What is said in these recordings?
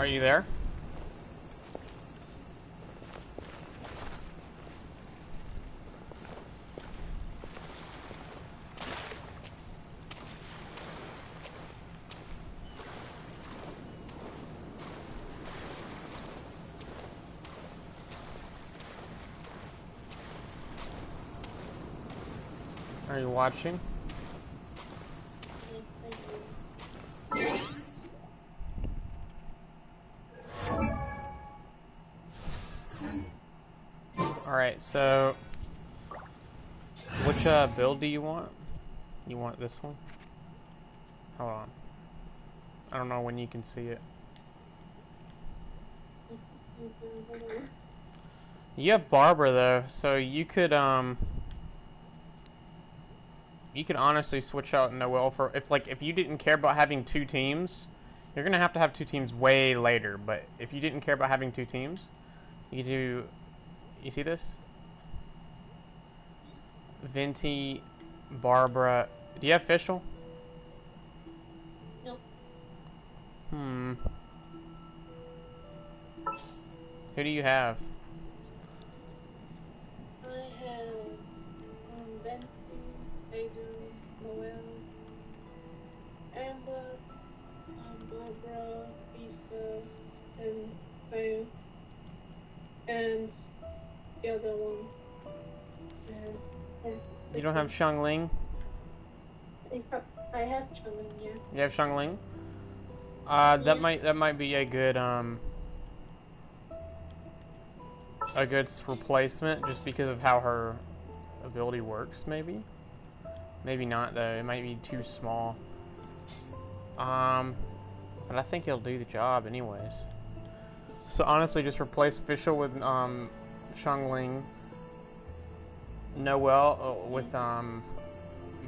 Are you there? Are you watching? Alright, so which build do you want? You want this one? Hold on. I don't know when you can see it. You have Barbara though, so you could honestly switch out Noelle for if you didn't care about having two teams, you're gonna have two teams way later, but if you didn't care about having two teams, you do. You see this? Venti, Barbara. Do you have Fischl? Nope. Who do you have? I have Venti, Aiden, Noelle, Amber, Barbara, Lisa, and Faye, and the other one. You don't have Xiangling? I have Xiangling, yeah. You have Xiangling? That might be a good replacement just because of how her ability works, maybe? Maybe not though, it might be too small. But I think it'll do the job anyways. So honestly, just replace Fischl with Xiangling, Noelle with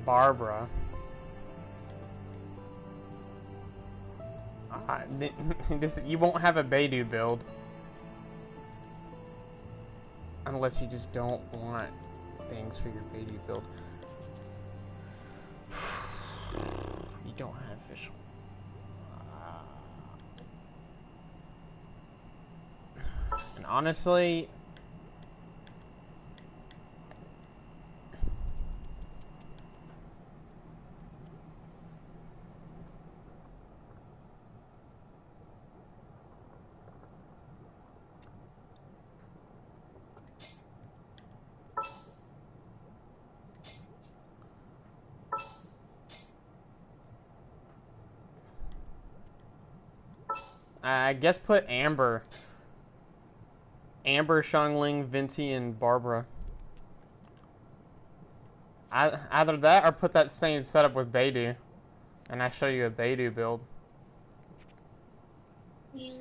Barbara. You won't have a Beidou build unless you just don't want things for your Beidou build. You don't have Fischl. And honestly, I guess put Amber, Xiangling, Venti, and Barbara. Either that or put that same setup with Beidou, and I show you a Beidou build. Yeah.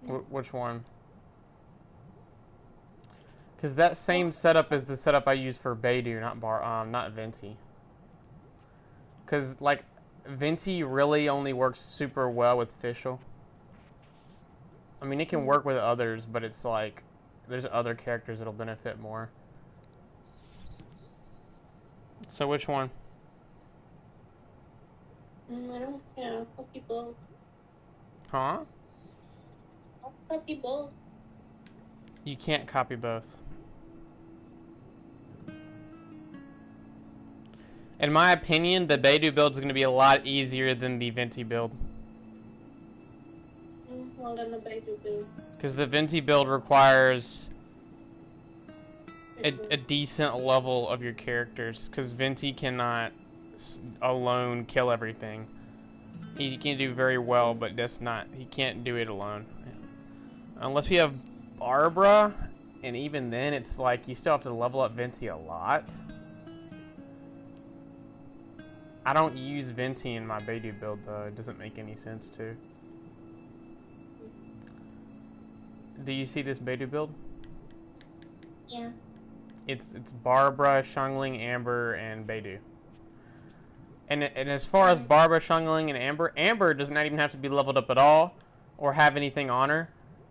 Which one? Because that same setup is the setup I use for Beidou, not Venti. Because like Venti really only works super well with Fischl. I mean, it can work with others, but it's like there's other characters that'll benefit more. So which one? I don't care. I'll copy both. Huh? I'll copy both. You can't copy both. In my opinion, the Beidou build is going to be a lot easier than the Venti build. Well, then the Beidou build. Because the Venti build requires a decent level of your characters. Because Venti cannot alone kill everything. He can do very well, but he can't do it alone. Unless you have Barbara, and even then it's like you still have to level up Venti a lot. I don't use Venti in my Beidou build though, it doesn't make any sense to. Do you see this Beidou build? Yeah. It's Barbara, Xiangling, Amber, and Beidou. And as far as Barbara, Xiangling, and Amber does not even have to be leveled up at all, or have anything on her.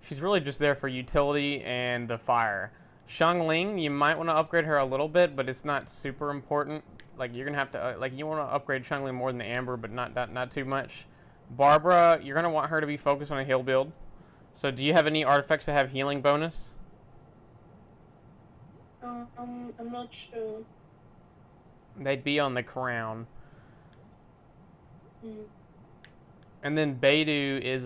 She's really just there for utility and the fire. Xiangling, you might want to upgrade her a little bit, but it's not super important. Like you're gonna have to you want to upgrade Xiangling more than Amber, but not too much. Barbara, you're gonna want her to be focused on a heal build. So do you have any artifacts that have healing bonus? I'm not sure. They'd be on the crown. Mm. And then Beidou is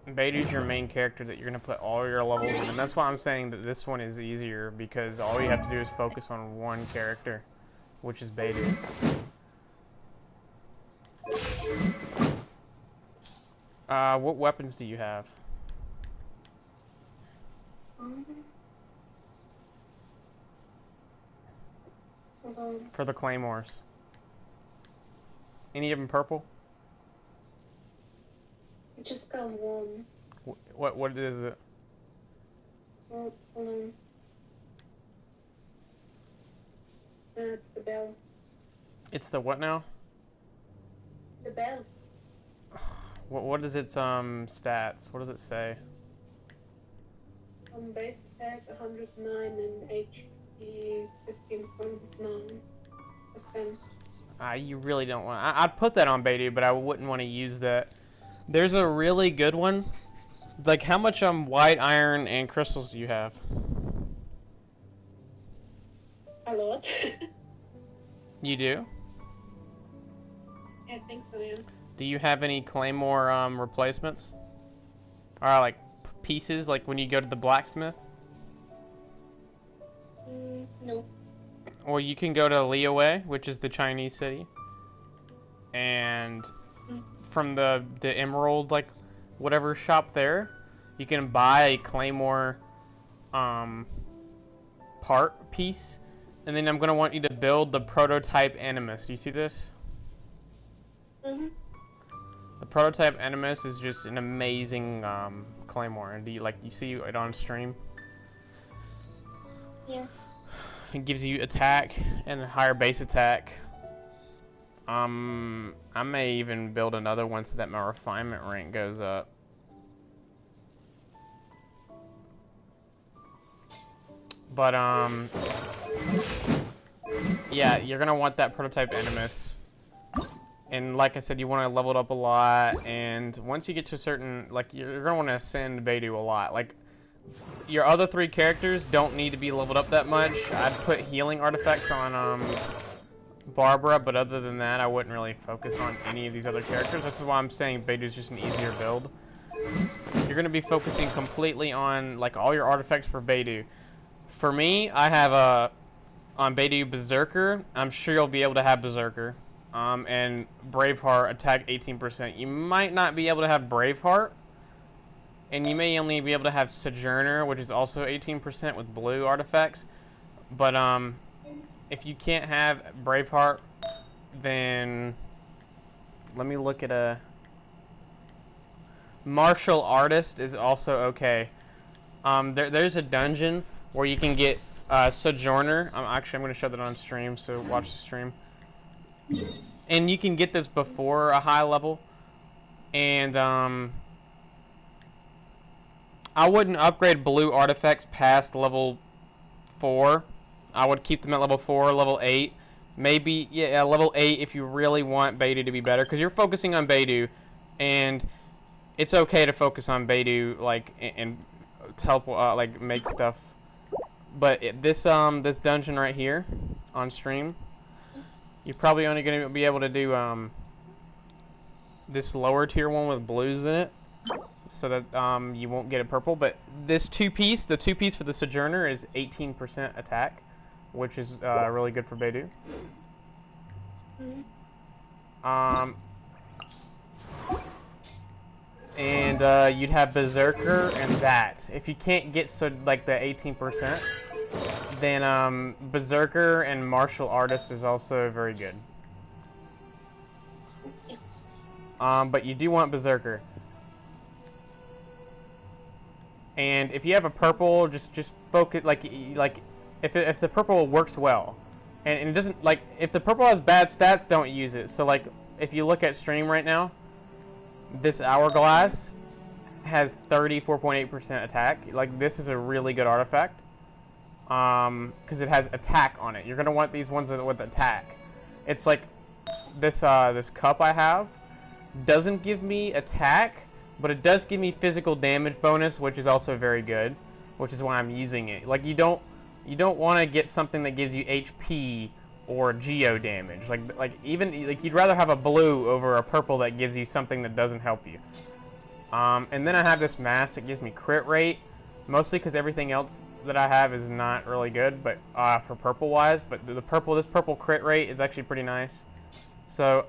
Beidou's your main character that you're gonna put all your levels in, and that's why I'm saying that this one is easier, because all you have to do is focus on one character, which is Beidou. What weapons do you have? For the claymores? Any of them purple? I just got one. What is it? Oh, hold on. It's the bell. It's the what now? The bell. What is its stats? What does it say? Base attack 109 and HP 15.9%. You really don't want. I'd put that on Beidou, but I wouldn't want to use that. There's a really good one. Like, how much white iron and crystals do you have? A lot. You do? Yeah, I think so, yeah. Do you have any claymore replacements? Or like pieces, like when you go to the blacksmith? No. Or you can go to Liyue, which is the Chinese city, and from the emerald, like whatever shop there, you can buy a claymore part piece, and then I'm gonna want you to build the prototype animus. Do you see this? Mm-hmm. The prototype animus is just an amazing claymore. Do you see it on stream? Yeah. It gives you attack and a higher base attack. I may even build another one so that my refinement rank goes up. But yeah, you're gonna want that prototype animus. And like I said, you want to level it up a lot, and once you get to a certain, like, you're going to want to ascend Beidou a lot. Like, your other three characters don't need to be leveled up that much. I'd put healing artifacts on Barbara, but other than that, I wouldn't really focus on any of these other characters. This is why I'm saying Beidou's just an easier build. You're going to be focusing completely on, like, all your artifacts for Beidou. For me, I have on Beidou Berserker. I'm sure you'll be able to have Berserker. And Braveheart, attack 18%. You might not be able to have Braveheart, and you may only be able to have Sojourner, which is also 18% with blue artifacts. But if you can't have Braveheart, then let me look at a Martial Artist is also okay. There's a dungeon where you can get Sojourner. Actually, I'm going to show that on stream, so watch the stream. And you can get this before a high level, and I wouldn't upgrade blue artifacts past level 4. I would keep them at level 4, level 8, maybe, yeah, level 8 if you really want Beidou to be better, because you're focusing on Beidou, and it's okay to focus on Beidou, like, and to help, like, make stuff. But this dungeon right here on stream, you're probably only going to be able to do this lower tier one with blues in it, so that you won't get a purple. But this the two piece for the Sojourner is 18% attack, which is really good for Beidou. And you'd have Berserker and that. If you can't get like the 18%. Then Berserker and Martial Artist is also very good. But you do want Berserker. And if you have a purple, just focus, like if the purple works well, and it doesn't, like, if the purple has bad stats, don't use it. So like if you look at stream right now, this Hourglass has 34.8% attack. Like, this is a really good artifact. Because it has attack on it. You're gonna want these ones with attack. It's like this this cup I have doesn't give me attack, but it does give me physical damage bonus, which is also very good, which is why I'm using it. Like, you don't want to get something that gives you HP or geo damage. Like you'd rather have a blue over a purple that gives you something that doesn't help you. And then I have this mask that gives me crit rate, mostly because everything else that I have is not really good, but for purple wise. But this purple crit rate is actually pretty nice. So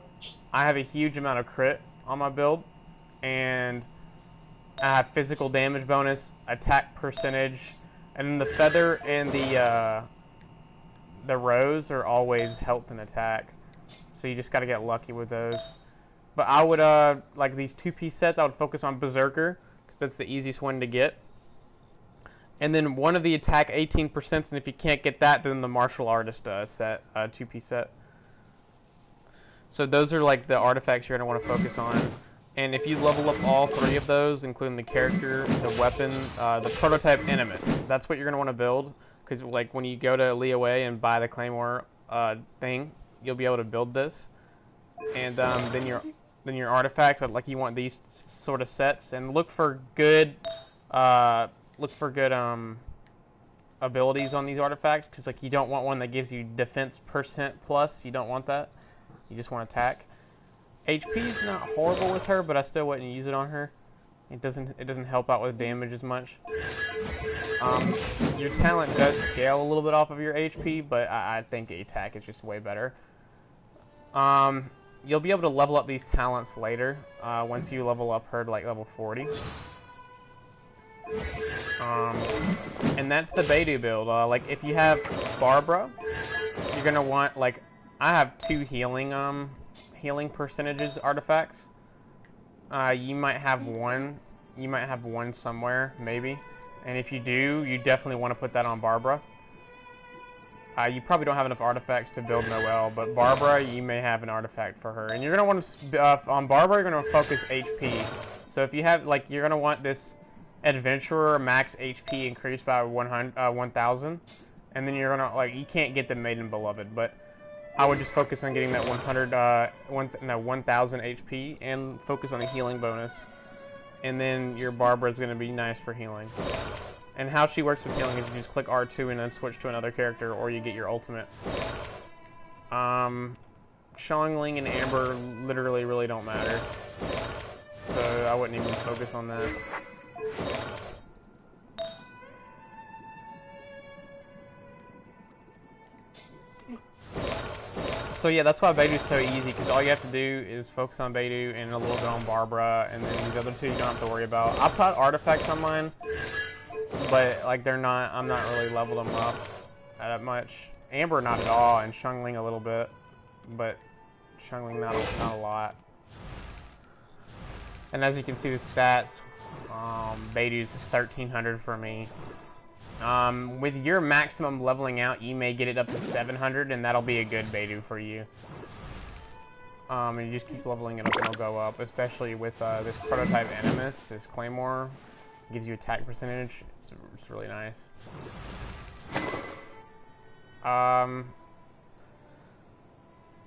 I have a huge amount of crit on my build, and I have physical damage bonus, attack percentage, and then the feather and the rose are always health and attack. So you just gotta get lucky with those. But I would, like these 2-piece sets, I would focus on Berserker, because that's the easiest one to get. And then one of the attack 18%, and if you can't get that, then the martial artist set, 2-piece set. So those are like the artifacts you're going to want to focus on. And if you level up all 3 of those, including the character, the weapon, the prototype Animus, that's what you're going to want to build. Because like when you go to Leeway and buy the Claymore thing, you'll be able to build this. And then your artifacts, like you want these sort of sets, and look for good abilities on these artifacts, because like you don't want one that gives you defense percent plus. You don't want that. You just want attack. HP is not horrible with her, but I still wouldn't use it on her. It doesn't help out with damage as much. Your talent does scale a little bit off of your HP, but I think attack is just way better. You'll be able to level up these talents later, once you level up her to like level 40. And that's the Beidou build. Like if you have Barbara, you're gonna want, like, I have 2 healing percentages artifacts. You might have one. You might have one somewhere, maybe. And if you do, you definitely want to put that on Barbara. You probably don't have enough artifacts to build Noelle, but Barbara, you may have an artifact for her. And you're gonna want to on Barbara, you're gonna focus HP. So if you have, like, you're gonna want this Adventurer max HP increased by 1,000, and then you're gonna, like, you can't get the Maiden Beloved, but I would just focus on getting that 1,000 HP and focus on a healing bonus. And then your Barbara is going to be nice for healing. And how she works with healing is you just click R2 and then switch to another character, or you get your ultimate. Xiangling and Amber literally really don't matter, so I wouldn't even focus on that. So yeah, that's why Beidou's so easy, because all you have to do is focus on Beidou and a little bit on Barbara, and then these other 2 you don't have to worry about. I put artifacts on mine, but like I'm not really leveled them up that much. Amber not at all, and Xiangling a little bit, but Xiangling not a lot. And as you can see the stats, Beidou's 1,300 for me. With your maximum leveling out, you may get it up to 700, and that'll be a good Beidou for you. And you just keep leveling it up and it'll go up, especially with this prototype Animus, this Claymore. Gives you attack percentage. It's really nice.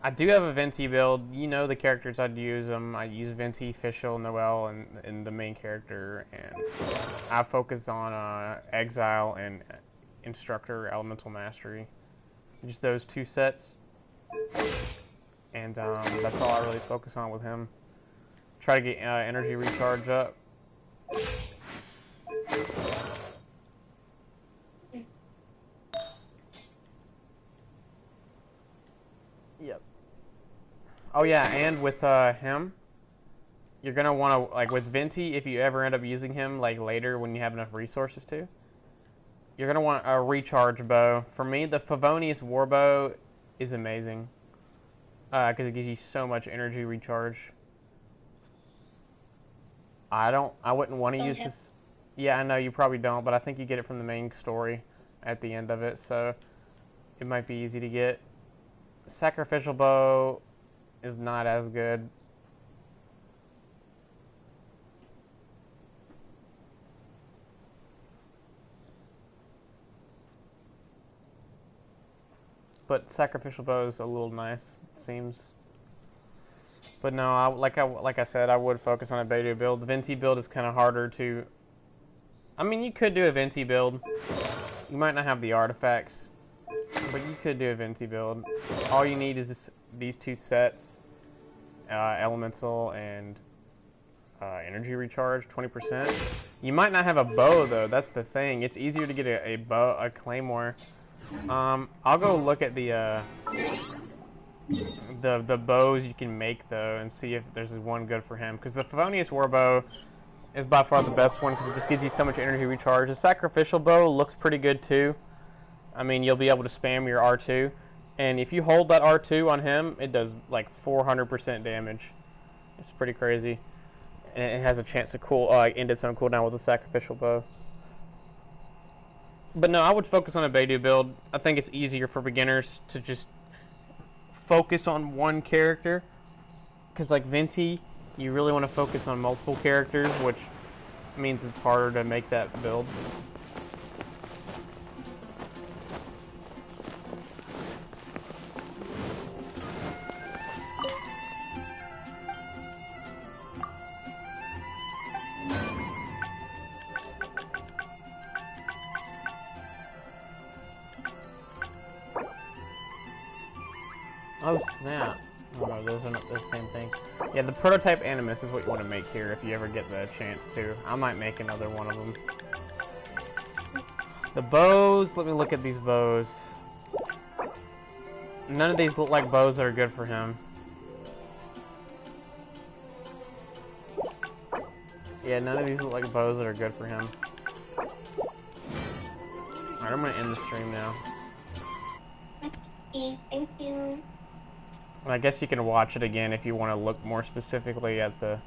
I do have a Venti build. You know the characters I'd use them. I use Venti, Fischl, Noelle, and the main character, and I focus on Exile and Instructor, Elemental Mastery. Just those 2 sets, and that's all I really focus on with him. Try to get energy recharge up. Yep. Oh yeah, and with him, you're gonna want to, like with Venti, if you ever end up using him like later when you have enough resources to, you're gonna want a recharge bow. For me, the Favonius Warbow is amazing, because it gives you so much energy recharge. I wouldn't want to use this. Yeah, I know you probably don't, but I think you get it from the main story at the end of it, so it might be easy to get. Sacrificial bow is not as good. But sacrificial bow is a little nice, it seems. But no, like I said, I would focus on a Beidou build. The Venti build is kind of harder to. I mean, you could do a Venti build. You might not have the artifacts, but you could do a Venti build. All you need is these two sets, Elemental and Energy Recharge, 20%. You might not have a bow though. That's the thing. It's easier to get a bow, a claymore. I'll go look at the bows you can make though, and see if there's one good for him. Because the Favonius Warbow is by far the best one because it just gives you so much energy recharge. The Sacrificial Bow looks pretty good too. I mean, you'll be able to spam your R2, and if you hold that R2 on him, it does like 400% damage. It's pretty crazy, and it has a chance to end its own cooldown with a Sacrificial Bow. But no, I would focus on a Beidou build. I think it's easier for beginners to just focus on one character, because like Venti, you really want to focus on multiple characters, which means it's harder to make that build. Oh snap. Oh no, those are not the same thing. Yeah, the prototype Animus is what you want to make here if you ever get the chance to. I might make another one of them. The bows, let me look at these bows. None of these look like bows that are good for him. Yeah, none of these look like bows that are good for him. Alright, I'm gonna end the stream now. Okay, thank you. I guess you can watch it again if you want to look more specifically at the